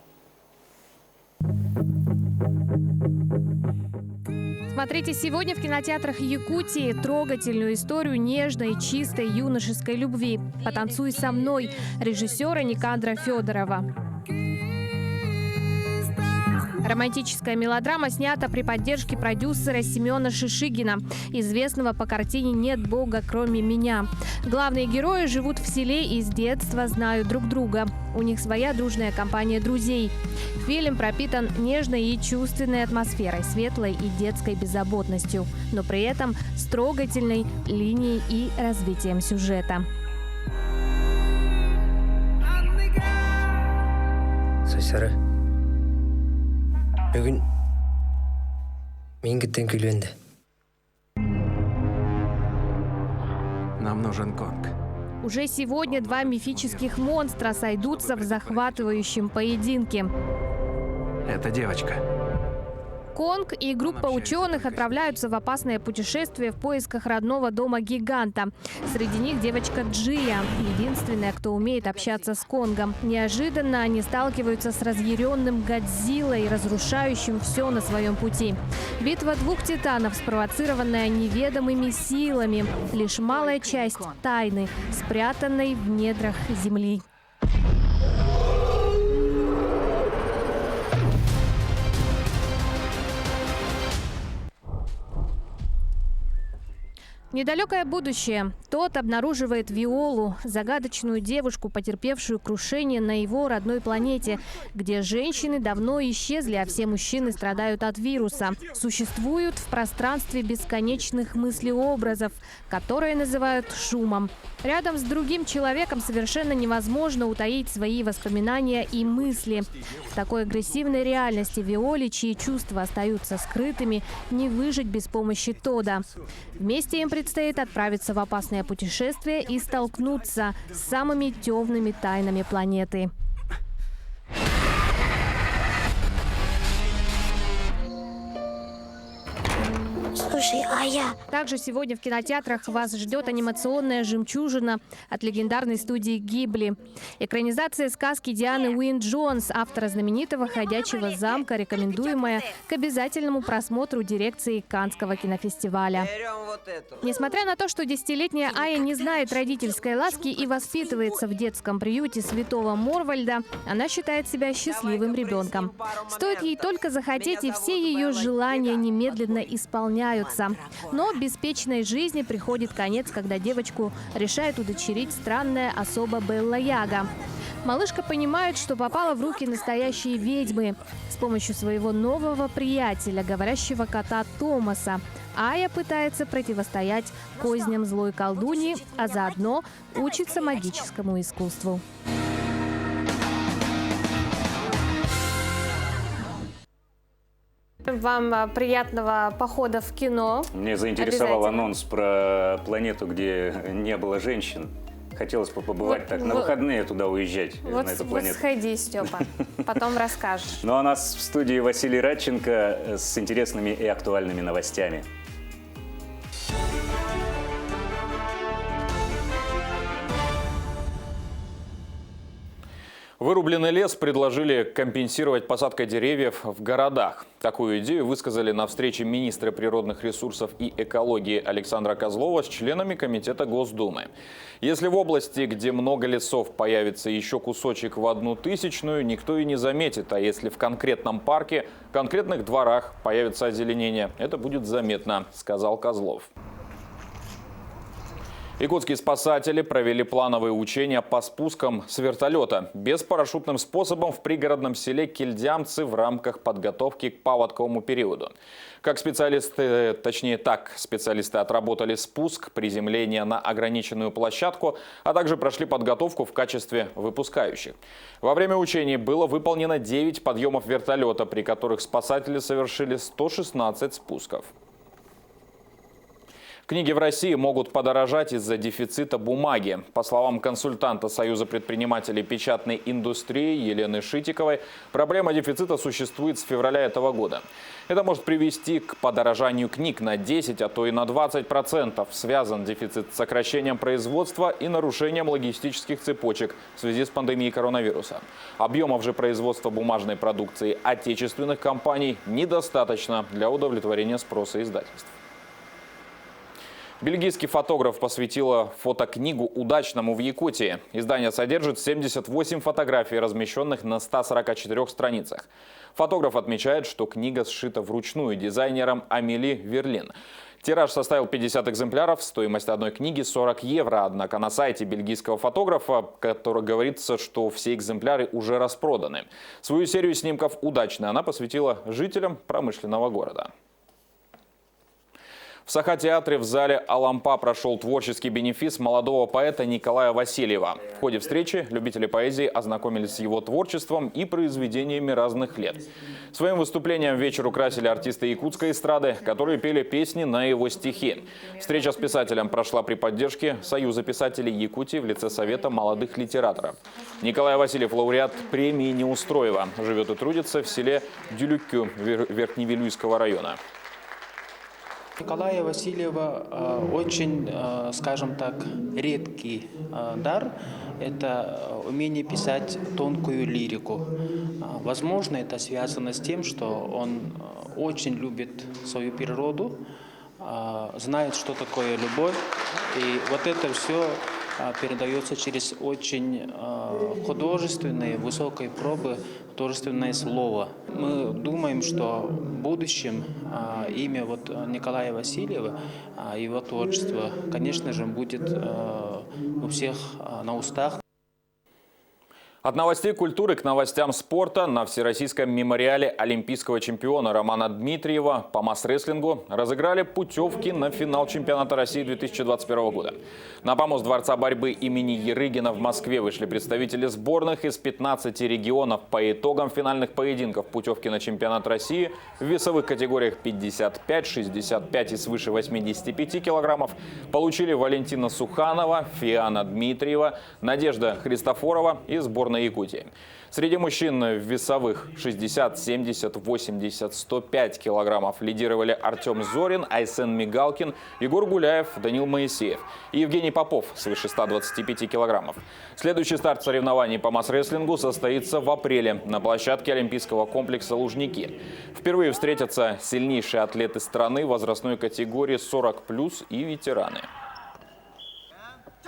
Смотрите сегодня в кинотеатрах Якутии трогательную историю нежной, чистой юношеской любви. «Потанцуй со мной» режиссера Никандра Федорова. Романтическая мелодрама снята при поддержке продюсера Семена Шишигина, известного по картине «Нет Бога, кроме меня». Главные герои живут в селе и с детства знают друг друга. У них своя дружная компания друзей. Фильм пропитан нежной и чувственной атмосферой, светлой и детской беззаботностью, но при этом с трогательной линией и развитием сюжета. Сойсары. Бүгін мен кеттен күйлөнді. Нам нужен Конг. Уже сегодня два мифических монстра сойдутся в захватывающем поединке. Это девочка. Конг и группа ученых отправляются в опасное путешествие в поисках родного дома-гиганта. Среди них девочка Джия, единственная, кто умеет общаться с Конгом. Неожиданно они сталкиваются с разъяренным Годзиллой, разрушающим все на своем пути. Битва двух титанов, спровоцированная неведомыми силами. Лишь малая часть тайны, спрятанной в недрах Земли. Недалекое будущее. Тот обнаруживает Виолу, загадочную девушку, потерпевшую крушение на его родной планете, где женщины давно исчезли, а все мужчины страдают от вируса. Существуют в пространстве бесконечных мыслеобразов, которые называют шумом. Рядом с другим человеком совершенно невозможно утаить свои воспоминания и мысли. В такой агрессивной реальности Виоле, чьи чувства остаются скрытыми, не выжить без помощи Тода. Вместе им предстоит отправиться в опасное путешествие и столкнуться с самыми темными тайнами планеты. Слушай, а я... Также сегодня в кинотеатрах вас ждет анимационная «Жемчужина» от легендарной студии Гибли. Экранизация сказки Дианы Уин-Джонс, автора знаменитого «Ходячего замка», рекомендуемая к обязательному просмотру дирекции Каннского кинофестиваля. Несмотря на то, что десятилетняя Ая не знает родительской ласки и воспитывается в детском приюте Святого Морвальда, она считает себя счастливым ребенком. Стоит ей только захотеть, и все ее желания немедленно исполняются. Но беспечной жизни приходит конец, когда девочку решает удочерить странная особа Белла Яга. Малышка понимает, что попала в руки настоящей ведьмы. С помощью своего нового приятеля, говорящего кота Томаса, Ая пытается противостоять козням злой колдуньи, а заодно учится магическому искусству. Вам приятного похода в кино. Мне заинтересовал анонс про планету, где не было женщин. Хотелось бы побывать так, на выходные туда уезжать, на эту планету. Сходи, Степа, потом расскажешь. Ну а у нас в студии Василий Радченко с интересными и актуальными новостями. Вырубленный лес предложили компенсировать посадкой деревьев в городах. Такую идею высказали на встрече министра природных ресурсов и экологии Александра Козлова с членами Комитета Госдумы. Если в области, где много лесов, появится еще кусочек в 1/1000, никто и не заметит. А если в конкретном парке, в конкретных дворах появится озеленение, это будет заметно, сказал Козлов. Якутские спасатели провели плановые учения по спускам с вертолета беспарашютным способом в пригородном селе Кильдямцы в рамках подготовки к паводковому периоду. Специалисты отработали спуск, приземление на ограниченную площадку, а также прошли подготовку в качестве выпускающих. Во время учений было выполнено 9 подъемов вертолета, при которых спасатели совершили 116 спусков. Книги в России могут подорожать из-за дефицита бумаги. По словам консультанта Союза предпринимателей печатной индустрии Елены Шитиковой, проблема дефицита существует с февраля этого года. Это может привести к подорожанию книг на 10, а то и на 20%. Связан дефицит с сокращением производства и нарушением логистических цепочек в связи с пандемией коронавируса. Объемов же производства бумажной продукции отечественных компаний недостаточно для удовлетворения спроса издательств. Бельгийский фотограф посвятила фотокнигу удачному в Якутии. Издание содержит 78 фотографий, размещенных на 144 страницах. Фотограф отмечает, что книга сшита вручную дизайнером Амели Верлин. Тираж составил 50 экземпляров, стоимость одной книги 40 евро. Однако на сайте бельгийского фотографа, который говорится, что все экземпляры уже распроданы. Свою серию снимков «Удачно» она посвятила жителям промышленного города. В Саха-театре в зале «Алампа» прошел творческий бенефис молодого поэта Николая Васильева. В ходе встречи любители поэзии ознакомились с его творчеством и произведениями разных лет. Своим выступлением вечер украсили артисты якутской эстрады, которые пели песни на его стихи. Встреча с писателем прошла при поддержке Союза писателей Якутии в лице Совета молодых литераторов. Николай Васильев – лауреат премии Неустроева. Живет и трудится в селе Дюлюкю Верхневилюйского района. Николая Васильева очень, скажем так, редкий дар – это умение писать тонкую лирику. Возможно, это связано с тем, что он очень любит свою природу, знает, что такое любовь, и вот это все передается через очень художественные, высокой пробы, художественное слово. Мы думаем, что в будущем имя Николая Васильева, его творчество, конечно же, будет у всех на устах. От новостей культуры к новостям спорта. На Всероссийском мемориале олимпийского чемпиона Романа Дмитриева по масс-рестлингу разыграли путевки на финал чемпионата России 2021 года. На помост Дворца борьбы имени Ярыгина в Москве вышли представители сборных из 15 регионов. По итогам финальных поединков путевки на чемпионат России в весовых категориях 55, 65 и свыше 85 килограммов получили Валентина Суханова, Фиана Дмитриева, Надежда Христофорова и сборная Якутии. Среди мужчин в весовых 60, 70, 80, 105 килограммов лидировали Артем Зорин, Айсен Мигалкин, Егор Гуляев, Данил Моисеев и Евгений Попов свыше 125 килограммов. Следующий старт соревнований по масс-рестлингу состоится в апреле на площадке Олимпийского комплекса «Лужники». Впервые встретятся сильнейшие атлеты страны возрастной категории 40+ и ветераны.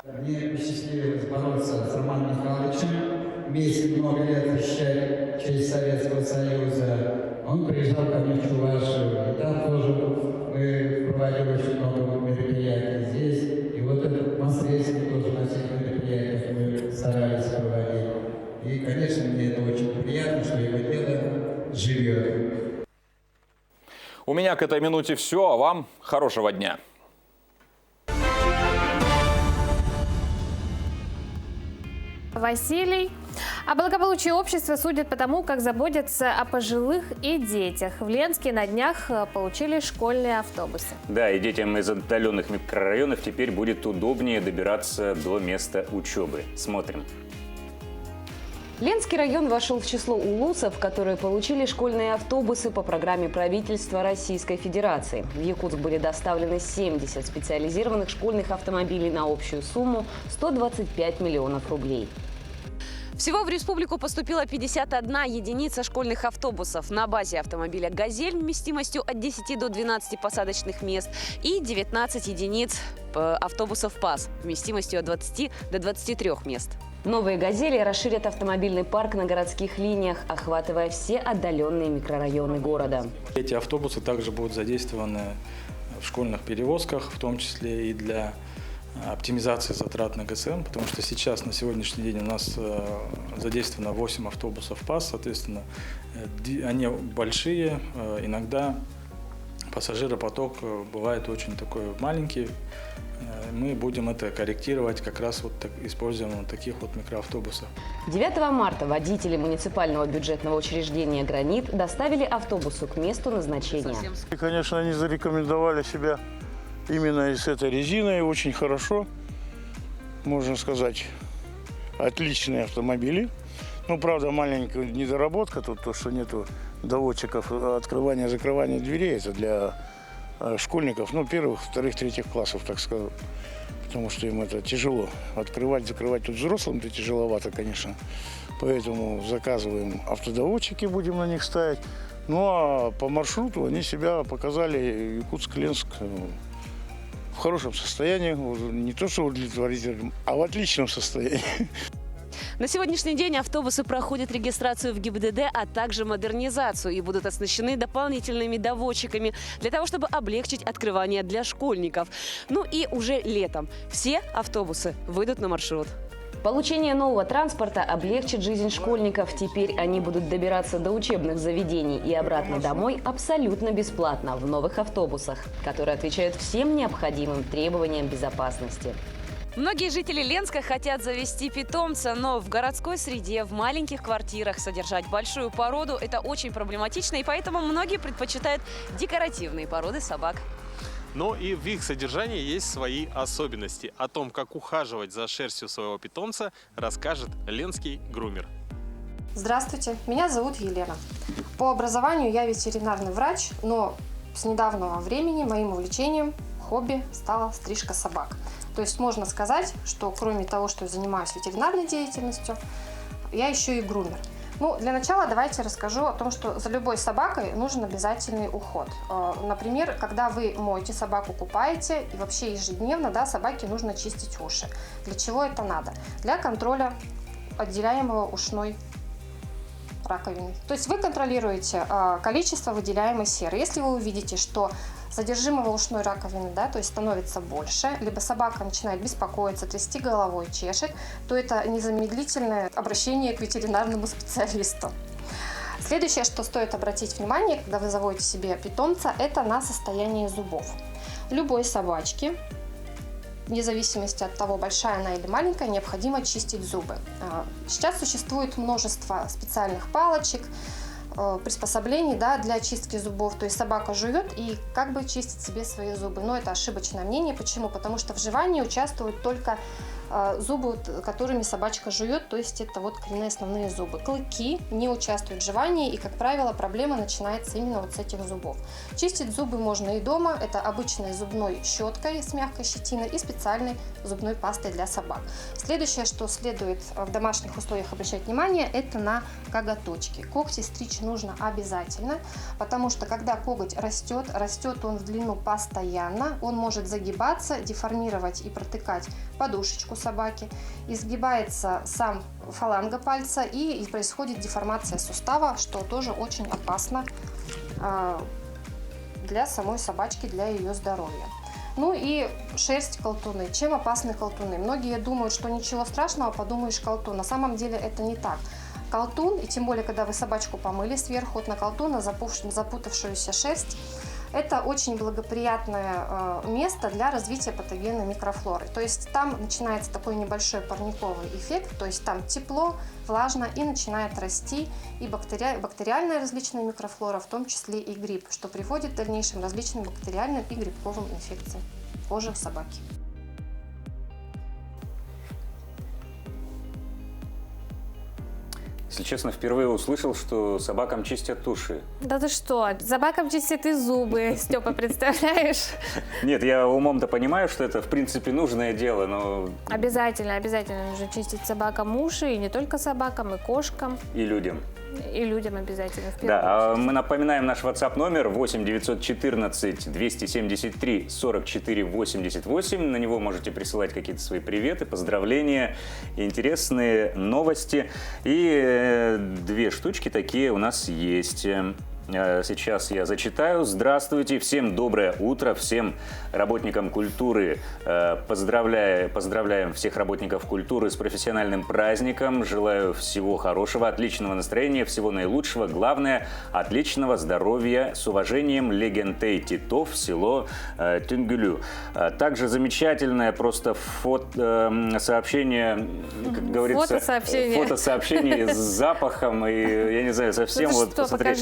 Мне посчастливилось бороться с Романом Михайловичем. Вместе много лет защищали честь Советского Союза. Он приезжал ко мне в Чувашию. И там тоже мы проводили очень много мероприятий здесь. И вот этот масс-рестлинг тоже на всех мероприятиях мы старались проводить. И, конечно, мне это очень приятно, что его дело живет. У меня к этой минуте все, а вам хорошего дня. Василий. О благополучии общества судят по тому, как заботятся о пожилых и детях. В Ленске на днях получили школьные автобусы. Да, и детям из отдаленных микрорайонов теперь будет удобнее добираться до места учебы. Смотрим. Ленский район вошел в число улусов, которые получили школьные автобусы по программе правительства Российской Федерации. В Якутск были доставлены 70 специализированных школьных автомобилей на общую сумму 125 миллионов рублей. Всего в республику поступила 51 единица школьных автобусов на базе автомобиля «Газель» вместимостью от 10 до 12 посадочных мест и 19 единиц автобусов ПАС вместимостью от 20 до 23 мест. Новые «Газели» расширят автомобильный парк на городских линиях, охватывая все отдаленные микрорайоны города. Эти автобусы также будут задействованы в школьных перевозках, в том числе и для оптимизации затрат на ГСМ, потому что сейчас, на сегодняшний день, у нас задействовано 8 автобусов ПАС, соответственно, они большие, иногда пассажиропоток бывает очень такой маленький. Мы будем это корректировать как раз вот используем таких вот микроавтобусов. 9 марта водители муниципального бюджетного учреждения «Гранит» доставили автобусу к месту назначения. И, конечно, они зарекомендовали себя именно и с этой резиной очень хорошо, можно сказать, отличные автомобили. Ну, правда, маленькая недоработка тут, то, что нету доводчиков открывания-закрывания дверей, это для школьников, ну, первых, вторых, третьих классов, так скажем, потому что им это тяжело. Открывать, закрывать тут взрослым это тяжеловато, конечно. Поэтому заказываем автодоводчики, будем на них ставить. Ну, а по маршруту они себя показали, Якутск-Ленск, в хорошем состоянии, не то что удовлетворительном, а в отличном состоянии. На сегодняшний день автобусы проходят регистрацию в ГИБДД, а также модернизацию и будут оснащены дополнительными доводчиками для того, чтобы облегчить открывание для школьников. Ну и уже летом все автобусы выйдут на маршрут. Получение нового транспорта облегчит жизнь школьников. Теперь они будут добираться до учебных заведений и обратно домой абсолютно бесплатно в новых автобусах, которые отвечают всем необходимым требованиям безопасности. Многие жители Ленска хотят завести питомца, но в городской среде, в маленьких квартирах содержать большую породу – это очень проблематично, и поэтому многие предпочитают декоративные породы собак. Но и в их содержании есть свои особенности. О том, как ухаживать за шерстью своего питомца, расскажет ленский грумер. Здравствуйте, меня зовут Елена. По образованию я ветеринарный врач, но с недавнего времени моим увлечением, хобби стала стрижка собак. То есть можно сказать, что кроме того, что я занимаюсь ветеринарной деятельностью, я еще и грумер. Ну, для начала давайте расскажу о том, что за любой собакой нужен обязательный уход. Например, когда вы моете собаку, купаете, и вообще ежедневно, да, собаке нужно чистить уши. Для чего это надо? Для контроля отделяемого ушной раковины. То есть вы контролируете количество выделяемой серы. Если вы увидите, что содержимого ушной раковины, да, то есть становится больше, либо собака начинает беспокоиться, трясти головой, чешет, то это незамедлительное обращение к ветеринарному специалисту. Следующее, что стоит обратить внимание, когда вы заводите себе питомца, это на состояние зубов. Любой собачке, вне зависимости от того, большая она или маленькая, необходимо чистить зубы. Сейчас существует множество специальных палочек, приспособлений, да, для чистки зубов. То есть собака жует и как бы чистит себе свои зубы. Но это ошибочное мнение. Почему? Потому что в жевании участвуют только зубы, которыми собачка жует, то есть это вот коренные основные зубы. Клыки не участвуют в жевании, и, как правило, проблема начинается именно вот с этих зубов. Чистить зубы можно и дома. Это обычной зубной щеткой с мягкой щетиной и специальной зубной пастой для собак. Следующее, что следует в домашних условиях обращать внимание, это на коготочки. Когти стричь нужно обязательно, потому что когда коготь растет, растет он в длину постоянно, он может загибаться, деформировать и протыкать подушечку собаки, изгибается сам фаланга пальца и происходит деформация сустава, что тоже очень опасно для самой собачки, для ее здоровья. Ну и шерсть, колтуны. Чем опасны колтуны? Многие думают, что ничего страшного, подумаешь, колтун. На самом деле это не так. Колтун, и тем более, когда вы собачку помыли сверху, вот на колтуна запутавшуюся шерсть, это очень благоприятное место для развития патогенной микрофлоры. То есть там начинается такой небольшой парниковый эффект, то есть там тепло, влажно и начинает расти и бактериальная различная микрофлора, в том числе и гриб, что приводит к дальнейшим различным бактериальным и грибковым инфекциям кожи собаки. Если честно, впервые услышал, что собакам чистят уши. Да ты что, собакам чистят и зубы, Степа, представляешь? Нет, я умом-то понимаю, что это в принципе нужное дело, но... Обязательно нужно чистить собакам уши, и не только собакам, и кошкам. И людям. И людям обязательно. Да, мы напоминаем наш WhatsApp номер 8 914 273 44 88. На него можете присылать какие-то свои приветы, поздравления, интересные новости. И две штучки такие у нас есть. Сейчас я зачитаю. Здравствуйте, всем доброе утро, всем работникам культуры. Поздравляем всех работников культуры с профессиональным праздником. Желаю всего хорошего, отличного настроения, всего наилучшего. Главное, отличного здоровья. С уважением, Легентей Титов, село Тюнгюлю. Также замечательное просто сообщение, как говорится, фотосообщение с запахом. И, я не знаю, совсем Ну, вот, что, посмотри,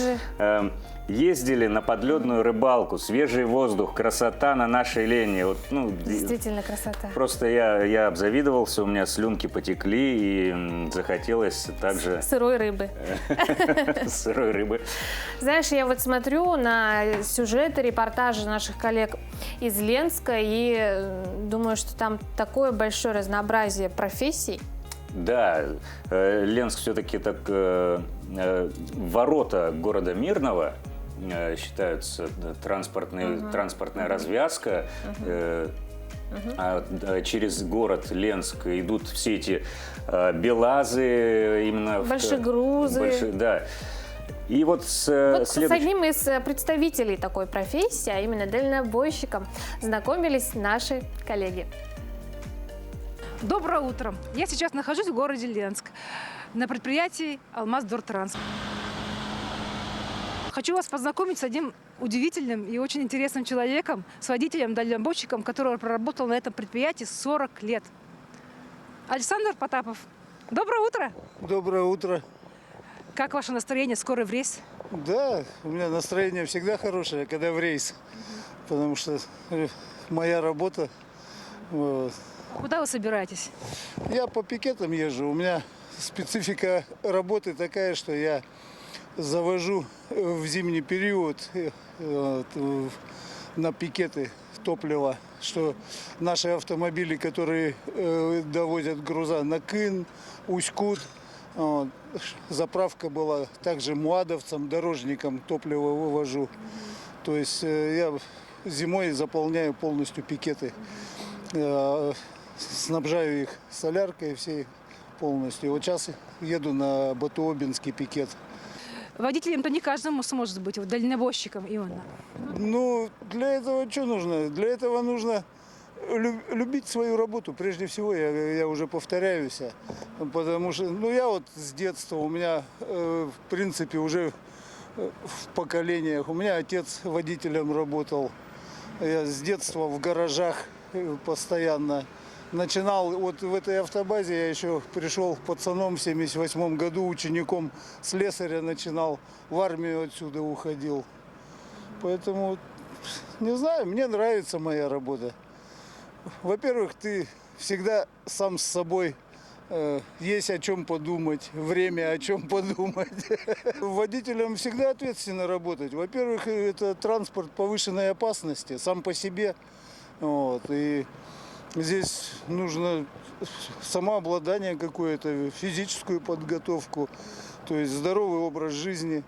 ездили на подледную рыбалку, свежий воздух, красота на нашей Лене. Вот, ну, Действительно красота. просто я обзавидовался, у меня слюнки потекли и захотелось также... Сырой рыбы. Сырой рыбы. Знаешь, я вот смотрю на сюжеты, репортажи наших коллег из Ленска и думаю, что там такое большое разнообразие профессий. Да, Ленск все-таки так ворота города Мирного считаются, транспортная развязка. А через город Ленск идут все эти БелАЗы, именно большегрузы. Да. И вот с одним из представителей такой профессии, а именно дальнобойщиком, знакомились наши коллеги. Доброе утро! Я сейчас нахожусь в городе Ленск на предприятии «Алмаздортранс». Хочу вас познакомить с одним удивительным и очень интересным человеком, с водителем-дальнобойщиком, который проработал на этом предприятии 40 лет. Александр Потапов. Доброе утро! Доброе утро! Как ваше настроение? Скоро в рейс? Да, у меня настроение всегда хорошее, когда в рейс, потому что моя работа. Вот. Куда вы собираетесь? Я по пикетам езжу. У меня специфика работы такая, что я завожу в зимний период на пикеты топливо, что наши автомобили, которые довозят груза на Кын, Усть-Кут, заправка была также муадовцам, дорожникам топливо вывожу. То есть я зимой заполняю полностью пикеты. Снабжаю их соляркой всей полностью. Вот сейчас еду на Батуобинский пикет. Водителем-то не каждому сможет быть, дальнобойщиком именно. Ну, для этого что нужно? Для этого нужно любить свою работу. Прежде всего, я уже повторяюсь. Потому что, я вот с детства, у меня, в принципе, уже в поколениях. У меня отец водителем работал. Я с детства в гаражах постоянно. Начинал вот в этой автобазе, я еще пришел пацаном в 1978 году, учеником слесаря начинал, в армию отсюда уходил. Поэтому, не знаю, мне нравится моя работа. Во-первых, ты всегда сам с собой, есть о чем подумать, время о чем подумать. Водителям всегда ответственно работать. Во-первых, это транспорт повышенной опасности сам по себе. Вот, и здесь нужно самообладание какое-то, физическую подготовку, то есть здоровый образ жизни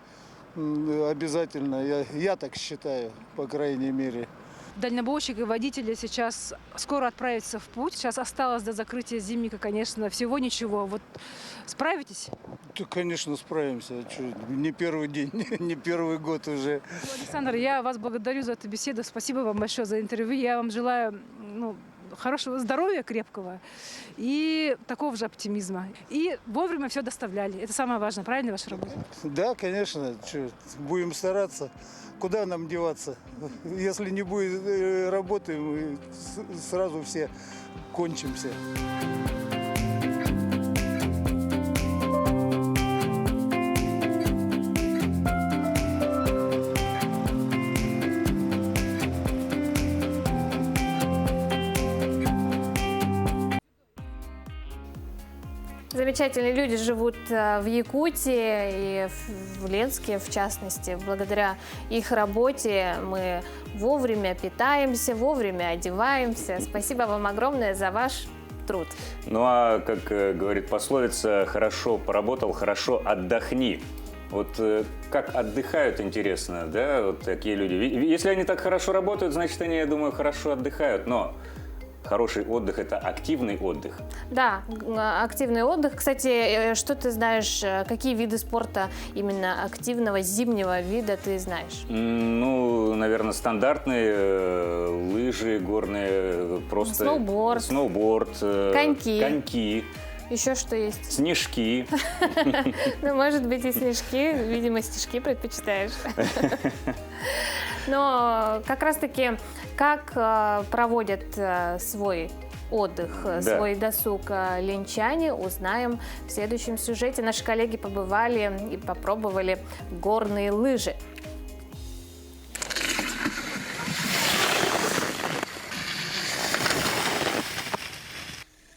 обязательно. Я так считаю, по крайней мере. Дальнобойщик и водители сейчас скоро отправятся в путь. Сейчас осталось до закрытия зимника, конечно, всего ничего. Вот справитесь? Да, конечно, справимся. Не первый день, не первый год уже. Александр, я вас благодарю за эту беседу. Спасибо вам большое за интервью. Я вам желаю хорошего здоровья крепкого и такого же оптимизма. И вовремя все доставляли. Это самое важное, правильно, ваша работа? Да, конечно. Будем стараться. Куда нам деваться? Если не будет работы, мы сразу все кончимся. Замечательные люди живут в Якутии и в Ленске, в частности. Благодаря их работе мы вовремя питаемся, вовремя одеваемся. Спасибо вам огромное за ваш труд. Ну а, как говорит пословица, хорошо поработал, хорошо отдохни. Вот как отдыхают, интересно, да, вот такие люди. Если они так хорошо работают, значит, они, я думаю, хорошо отдыхают. Но хороший отдых – это активный отдых. Да, активный отдых. Кстати, что ты знаешь, какие виды спорта именно активного зимнего вида ты знаешь? Ну, наверное, стандартные лыжи горные, просто… Сноуборд. Коньки. Еще что есть? Снежки. Ну, может быть, и снежки. Видимо, снежки предпочитаешь. Но как раз-таки, как проводят свой отдых, свой досуг ленчане, узнаем в следующем сюжете. Наши коллеги побывали и попробовали горные лыжи.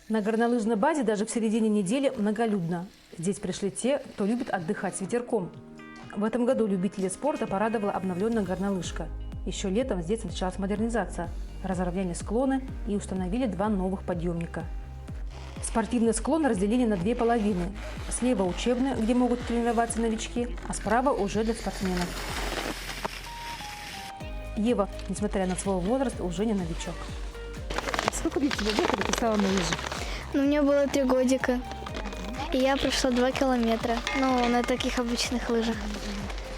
На горнолыжной базе даже в середине недели многолюдно. Здесь пришли те, кто любит отдыхать с ветерком. В этом году любителей спорта порадовала обновленная горнолыжка. Еще летом здесь началась модернизация. Разровняли склоны и установили 2 новых подъемника. Спортивный склон разделили на 2 половины. Слева учебный, где могут тренироваться новички, а справа уже для спортсменов. Ева, несмотря на свой возраст, уже не новичок. Сколько лет тебе было, когда ты стала на лыжи? Ну, мне было 3 годика. И я прошла 2 километра. Ну, на таких обычных лыжах.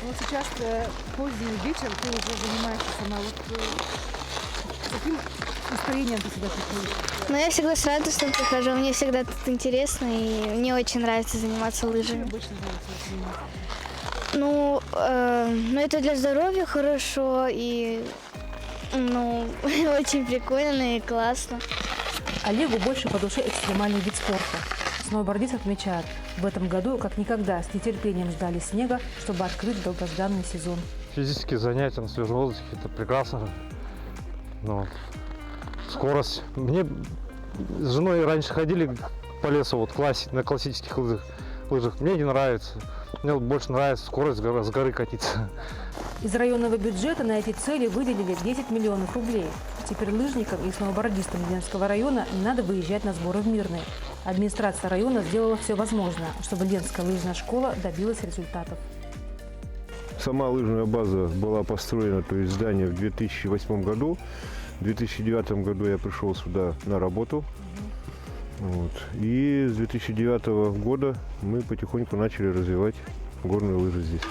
Вот сейчас поздний вечер, ты уже занимаешься сама. Вот с каким настроением ты сюда приходишь? Ну, я всегда с радостью прихожу. Мне всегда тут интересно, и мне очень нравится заниматься лыжами. Тебе обычно нравится заниматься? Ну, это для здоровья хорошо, и очень прикольно и классно. Олегу больше по душе экстремальный вид спорта. Сноубордисты отмечают, в этом году как никогда с нетерпением ждали снега, чтобы открыть долгожданный сезон. Физические занятия на свежем воздухе – это прекрасно. Но скорость. Мне с женой раньше ходили по лесу на классических лыжах. Мне не нравится. Мне больше нравится скорость с горы катиться. Из районного бюджета на эти цели выделили 10 миллионов рублей. Теперь лыжникам и сноубордистам Ленского района не надо выезжать на сборы в Мирный. Администрация района сделала все возможное, чтобы Ленская лыжная школа добилась результатов. Сама лыжная база была построена, то есть здание, в 2008 году. В 2009 году я пришел сюда на работу. Вот. И с 2009 года мы потихоньку начали развивать горные лыжи здесь.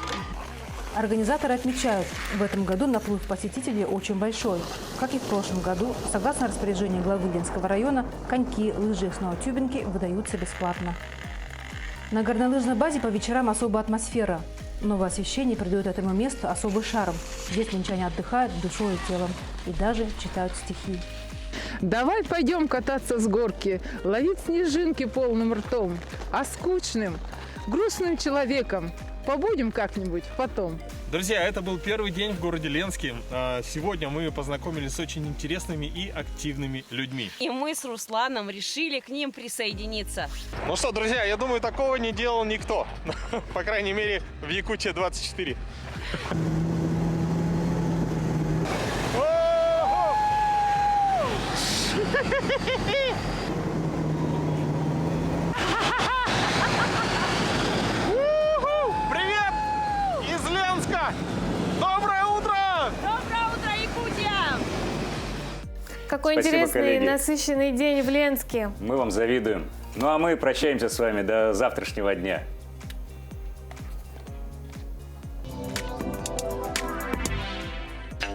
Организаторы отмечают, в этом году наплыв посетителей очень большой. Как и в прошлом году, согласно распоряжению главы Ленского района, коньки, лыжи и сноутюбинги выдаются бесплатно. На горнолыжной базе по вечерам особая атмосфера. Новое освещение придает этому месту особый шарм. Здесь ленчане отдыхают душой и телом и даже читают стихи. Давай пойдем кататься с горки, ловить снежинки полным ртом, а скучным, грустным человеком побудем как-нибудь потом. Друзья, это был первый день в городе Ленске. Сегодня мы познакомились с очень интересными и активными людьми. И мы с Русланом решили к ним присоединиться. Ну что, друзья, я думаю, такого не делал никто. По крайней мере, в Якутии 24. Привет из Ленска! Доброе утро! Доброе утро, Якутия! Какой Спасибо, интересный коллеги. и насыщенный день в Ленске. Мы вам завидуем. Ну а мы прощаемся с вами до завтрашнего дня.